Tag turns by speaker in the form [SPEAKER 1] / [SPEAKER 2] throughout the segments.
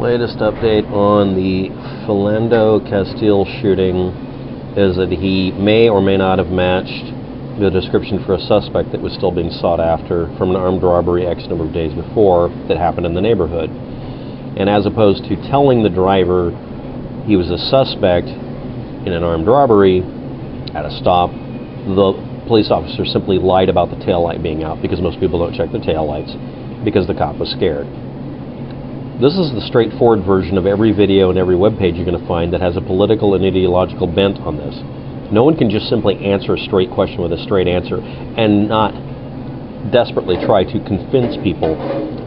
[SPEAKER 1] Latest update on the Philando Castile shooting is that he may or may not have matched the description for a suspect that was still being sought after from an armed robbery X number of days before that happened in the neighborhood. And as opposed to telling the driver he was a suspect in an armed robbery at a stop, the police officer simply lied about the taillight being out, because most people don't check their taillights, because the cop was scared. This is the straightforward version of every video and every web page you're going to find that has a political and ideological bent on this. No one can just simply answer a straight question with a straight answer and not desperately try to convince people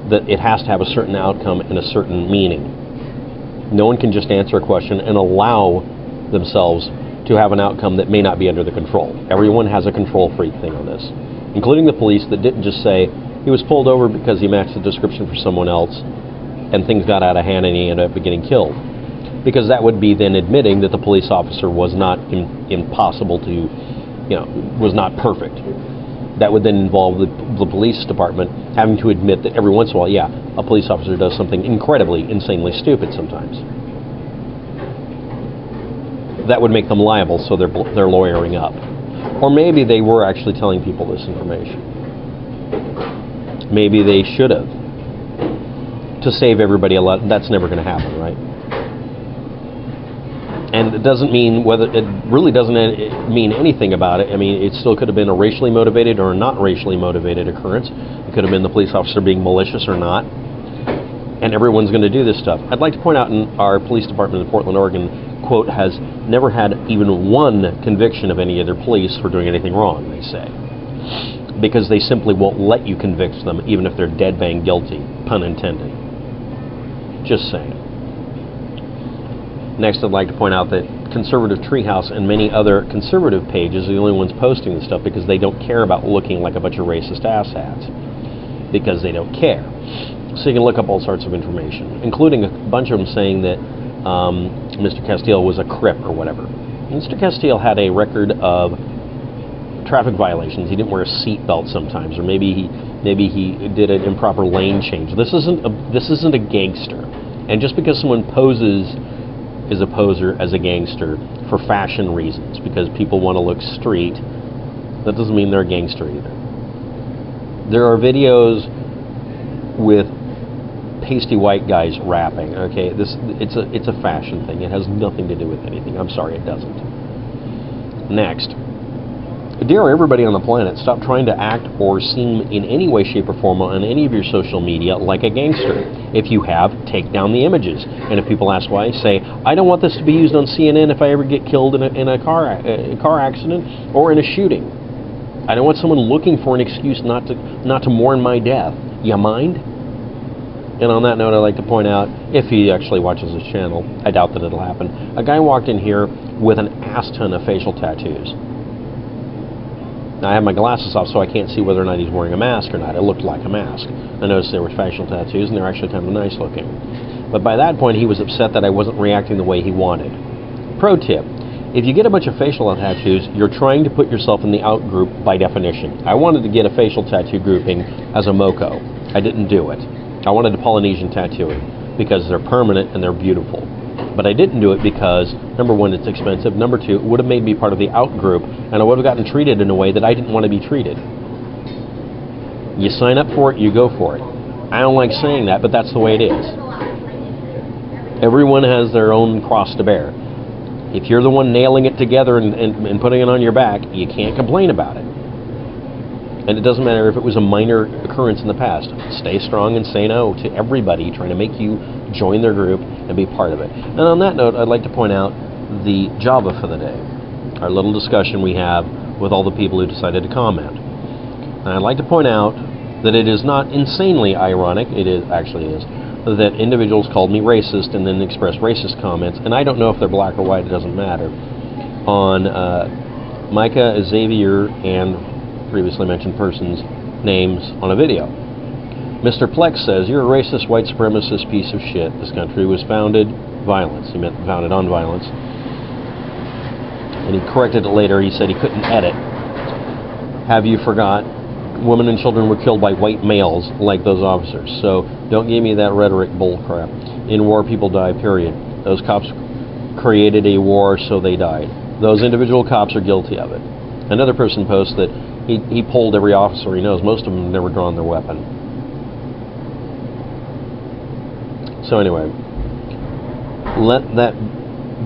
[SPEAKER 1] that it has to have a certain outcome and a certain meaning. No one can just answer a question and allow themselves to have an outcome that may not be under the control. Everyone has a control freak thing on this, including the police that didn't just say he was pulled over because he matched the description for someone else and things got out of hand and he ended up getting killed. Because that would be then admitting that the police officer was not impossible to, was not perfect. That would then involve the police department having to admit that every once in a while, yeah, a police officer does something incredibly, insanely stupid sometimes. That would make them liable, so they're lawyering up. Or maybe they were actually telling people this information. Maybe they should have, to save everybody a lot. That's never going to happen, right? And it doesn't mean it really doesn't mean anything about it. I mean, it still could have been a racially motivated or a not racially motivated occurrence. It could have been the police officer being malicious or not. And everyone's going to do this stuff. I'd like to point out in our police department in Portland, Oregon, quote, has never had even one conviction of any of their police for doing anything wrong, they say. Because they simply won't let you convict them, even if they're dead bang guilty, pun intended. Just saying. Next, I'd like to point out that Conservative Treehouse and many other conservative pages are the only ones posting this stuff because they don't care about looking like a bunch of racist asshats. Because they don't care. So you can look up all sorts of information, including a bunch of them saying that Mr. Castile was a Crip or whatever. Mr. Castile had a record of traffic violations. He didn't wear a seatbelt sometimes, or maybe he did an improper lane change. This isn't a gangster. And just because someone poses is a poser as a gangster for fashion reasons, because people want to look street, that doesn't mean they're a gangster either. There are videos with pasty white guys rapping. Okay, it's a fashion thing. It has nothing to do with anything. I'm sorry, it doesn't. Next, dare everybody on the planet stop trying to act or seem in any way, shape, or form on any of your social media like a gangster. If you have, take down the images. And if people ask why, say, I don't want this to be used on CNN if I ever get killed in a car accident or in a shooting. I don't want someone looking for an excuse not to mourn my death. You mind? And on that note, I'd like to point out, if he actually watches this channel, I doubt that it'll happen, a guy walked in here with an ass ton of facial tattoos. Now, I have my glasses off, so I can't see whether or not he's wearing a mask or not. It looked like a mask. I noticed there were facial tattoos, and they're actually kind of nice looking. But by that point, he was upset that I wasn't reacting the way he wanted. Pro tip. If you get a bunch of facial tattoos, you're trying to put yourself in the out group by definition. I wanted to get a facial tattoo grouping as a moco. I didn't do it. I wanted a Polynesian tattooing because they're permanent and they're beautiful. But I didn't do it because, number one, it's expensive. Number two, it would have made me part of the out group, and I would have gotten treated in a way that I didn't want to be treated. You sign up for it, you go for it. I don't like saying that, but that's the way it is. Everyone has their own cross to bear. If you're the one nailing it together and putting it on your back, you can't complain about it. And it doesn't matter if it was a minor occurrence in the past. Stay strong and say no to everybody trying to make you join their group and be part of it. And on that note, I'd like to point out the Java for the day, our little discussion we have with all the people who decided to comment. And I'd like to point out that it is not insanely ironic, actually is, that individuals called me racist and then expressed racist comments, and I don't know if they're black or white, it doesn't matter, on Micah, Xavier, and previously mentioned persons' names on a video. Mr. Plex says, you're a racist, white supremacist piece of shit. This country was founded violence. He meant founded on violence. And he corrected it later. He said he couldn't edit. Have you forgot? Women and children were killed by white males like those officers. So don't give me that rhetoric bull crap. In war, people die, period. Those cops created a war, so they died. Those individual cops are guilty of it. Another person posts that he polled every officer he knows. Most of them have never drawn their weapon. So anyway, let that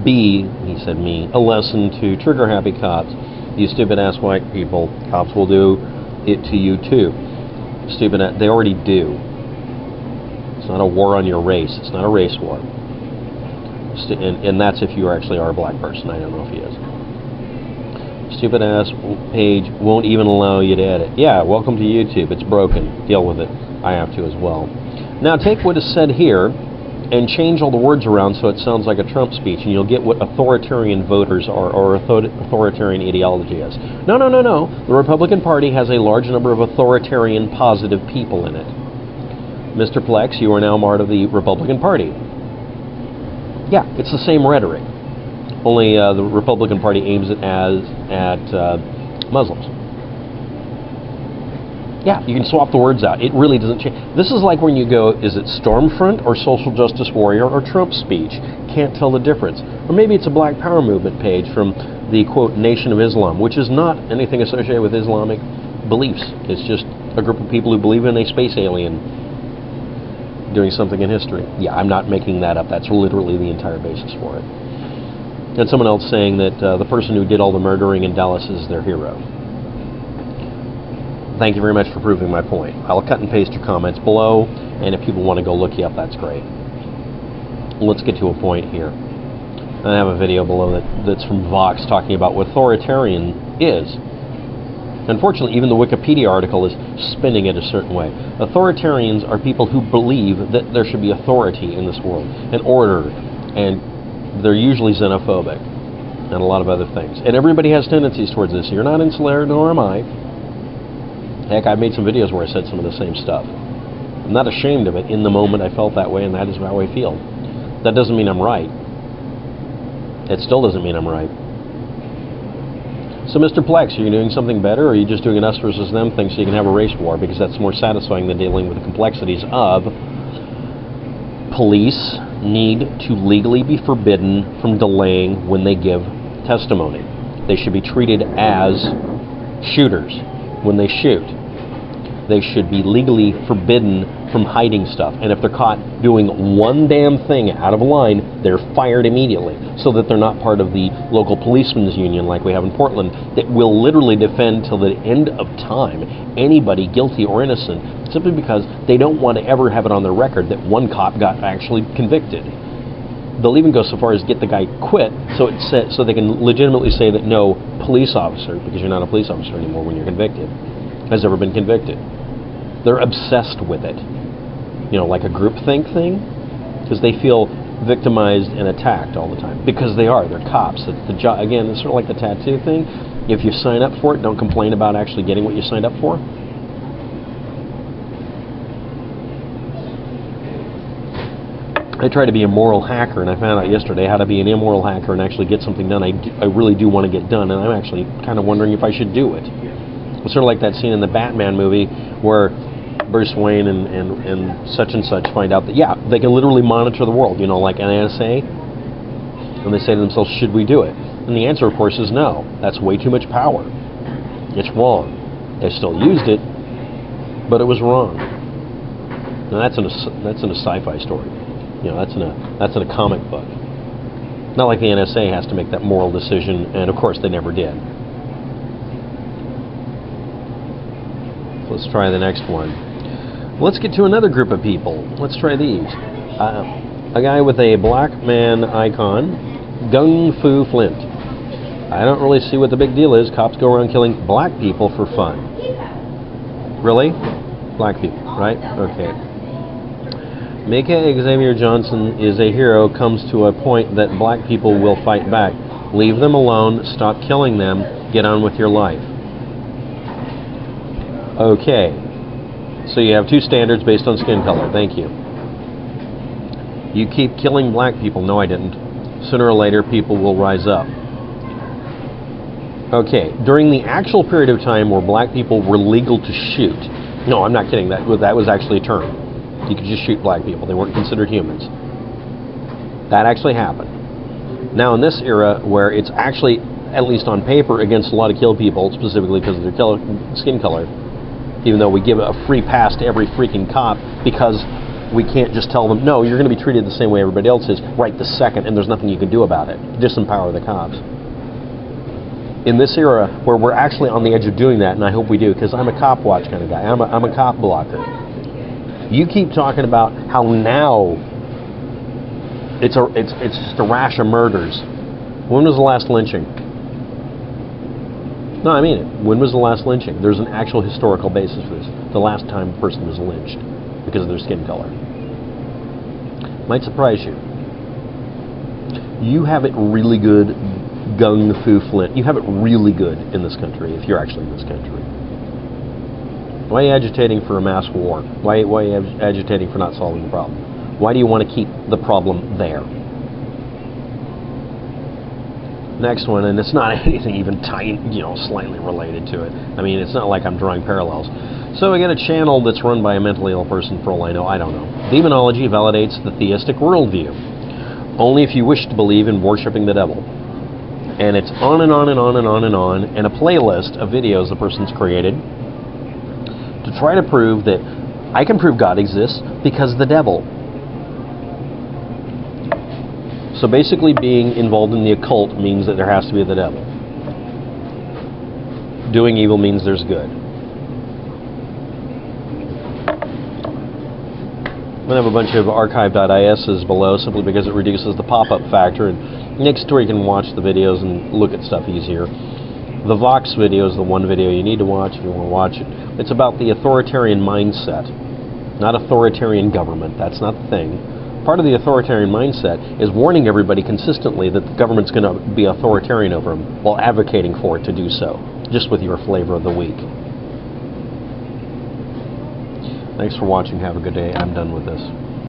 [SPEAKER 1] be, he said me, a lesson to trigger-happy cops. You stupid-ass white people, cops will do it to you too. They already do. It's not a war on your race. It's not a race war. And that's if you actually are a black person. I don't know if he is. Stupid-ass page won't even allow you to edit. Yeah, welcome to YouTube. It's broken. Deal with it. I have to as well. Now take what is said here and change all the words around so it sounds like a Trump speech, and you'll get what authoritarian voters are, or authoritarian ideology is. No. The Republican Party has a large number of authoritarian, positive people in it. Mr. Plex, you are now part of the Republican Party. Yeah, it's the same rhetoric. Only the Republican Party aims it at Muslims. Yeah, you can swap the words out. It really doesn't change. This is like when you go, is it Stormfront or Social Justice Warrior or Trump speech? Can't tell the difference. Or maybe it's a Black Power Movement page from the, quote, Nation of Islam, which is not anything associated with Islamic beliefs. It's just a group of people who believe in a space alien doing something in history. Yeah, I'm not making that up. That's literally the entire basis for it. And someone else saying that the person who did all the murdering in Dallas is their hero. Thank you very much for proving my point. I'll cut and paste your comments below, and if people want to go look you up, that's great. Let's get to a point here. I have a video below that's from Vox talking about what authoritarian is. Unfortunately, even the Wikipedia article is spinning it a certain way. Authoritarians are people who believe that there should be authority in this world, and order, and they're usually xenophobic, and a lot of other things. And everybody has tendencies towards this. You're not insular, nor am I. Heck, I've made some videos where I said some of the same stuff. I'm not ashamed of it. In the moment, I felt that way, and that is how I feel. That doesn't mean I'm right. It still doesn't mean I'm right. So, Mr. Plex, are you doing something better, or are you just doing an us versus them thing so you can have a race war? Because that's more satisfying than dealing with the complexities of police need to legally be forbidden from delaying when they give testimony. They should be treated as shooters when they shoot. They should be legally forbidden from hiding stuff. And if they're caught doing one damn thing out of line, they're fired immediately, so that they're not part of the local policemen's union like we have in Portland that will literally defend till the end of time anybody guilty or innocent, simply because they don't want to ever have it on their record that one cop got actually convicted. They'll even go so far as get the guy quit, so they can legitimately say that no police officer, because you're not a police officer anymore when you're convicted, has ever been convicted. They're obsessed with it. You know, like a groupthink thing, because they feel victimized and attacked all the time. Because they are. They're cops. It's the job. Again, it's sort of like the tattoo thing. If you sign up for it, don't complain about actually getting what you signed up for. I try to be a moral hacker, and I found out yesterday how to be an immoral hacker and actually get something done I really do want to get done, and I'm actually kind of wondering if I should do it. It's sort of like that scene in the Batman movie where Bruce Wayne and such find out that, yeah, they can literally monitor the world, you know, like an NSA, and they say to themselves, should we do it? And the answer, of course, is no. That's way too much power. It's wrong. They still used it, but it was wrong. Now that's in a sci-fi story. You know, that's in a comic book. Not like the NSA has to make that moral decision, and of course they never did. Let's try the next one. Let's get to another group of people. Let's try these. A guy with a black man icon, Gung Fu Flint. I don't really see what the big deal is. Cops go around killing black people for fun. Really? Black people, right? Okay. Mika Xavier Johnson is a hero, comes to a point that black people will fight back. Leave them alone, stop killing them, get on with your life. Okay, so you have two standards based on skin color. Thank you. You keep killing black people. No, I didn't. Sooner or later, people will rise up. Okay, during the actual period of time where black people were legal to shoot. No, I'm not kidding. That was actually a term. You could just shoot black people. They weren't considered humans. That actually happened. Now in this era, where it's actually, at least on paper, against the law to kill people, specifically because of their skin color, even though we give a free pass to every freaking cop because we can't just tell them, no, you're going to be treated the same way everybody else is right this second, and there's nothing you can do about it. Disempower the cops. In this era, where we're actually on the edge of doing that, and I hope we do, because I'm a cop watch kind of guy. I'm a cop blocker. You keep talking about how now it's just a rash of murders. When was the last lynching? No, I mean it. When was the last lynching? There's an actual historical basis for this. The last time a person was lynched because of their skin color. Might surprise you. You have it really good, gung fu Flint. You have it really good in this country, if you're actually in this country. Why are you agitating for a mass war? Why are you agitating for not solving the problem? Why do you want to keep the problem there? Next one, and it's not anything even tiny, slightly related to it. I mean, it's not like I'm drawing parallels. So we got a channel that's run by a mentally ill person, for all I know. I don't know. Demonology validates the theistic worldview. Only if you wish to believe in worshiping the devil. And it's on and on and on and on and on, and a playlist of videos the person's created to try to prove that I can prove God exists because the devil. So basically being involved in the occult means that there has to be the devil. Doing evil means there's good. I'm going to have a bunch of archive.is's below simply because it reduces the pop-up factor and makes it where you can watch the videos and look at stuff easier. The Vox video is the one video you need to watch if you want to watch it. It's about the authoritarian mindset, not authoritarian government. That's not the thing. Part of the authoritarian mindset is warning everybody consistently that the government's going to be authoritarian over them while advocating for it to do so, just with your flavor of the week. Thanks for watching. Have a good day. I'm done with this.